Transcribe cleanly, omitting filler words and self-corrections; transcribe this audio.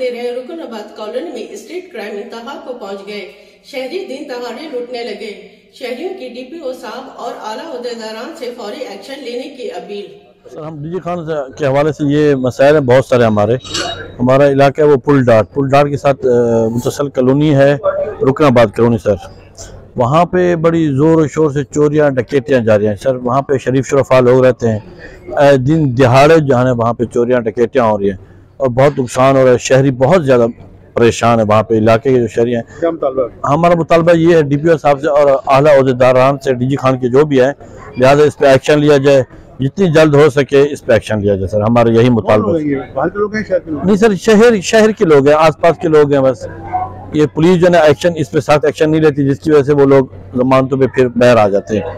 दे रहे रुकनाबाद कॉलोनी में street crime इंतहा को पहुंच गए। शहरी दिन दहाड़े लूटने लगे। शहरियों की डीपीओ साहब और आला ओहदेदारान से फौरी एक्शन लेने की अपील। सर, हम डीजी खान के हवाले से ये मसाइल हैं बहुत सारे। हमारा इलाका है वो पुल डाट के साथ मुतसल कॉलोनी है, रुकनाबाद कॉलोनी। सर, वहाँ पे बड़ी ज़ोर और शोर से चोरियाँ डकैतियाँ जा रही हैं। सर, वहाँ पे शरीफ शुरफा लोग रहते हैं, दिन दिहाड़े जो है वहाँ पे चोरियाँ डकैतियाँ हो रही हैं और बहुत नुकसान हो रहा है। शहरी बहुत ज़्यादा परेशान है। वहाँ पे इलाके के जो शहरी हैं, हमारा मुतालबा ये है डीपीओ साहब से और आला ओहदेदारान से, डीजी खान के जो भी है, लिहाजा इस पर एक्शन लिया जाए, जितनी जल्द हो सके इस पे एक्शन लिया जाए। सर, हमारा यही मुतालबा है। नहीं सर, शहर के लोग हैं, आसपास के लोग हैं। बस ये पुलिस जो है एक्शन, इस पे सख्त एक्शन नहीं लेती, जिसकी वजह से वो लोग जमानतों पे फिर बाहर आ जाते हैं।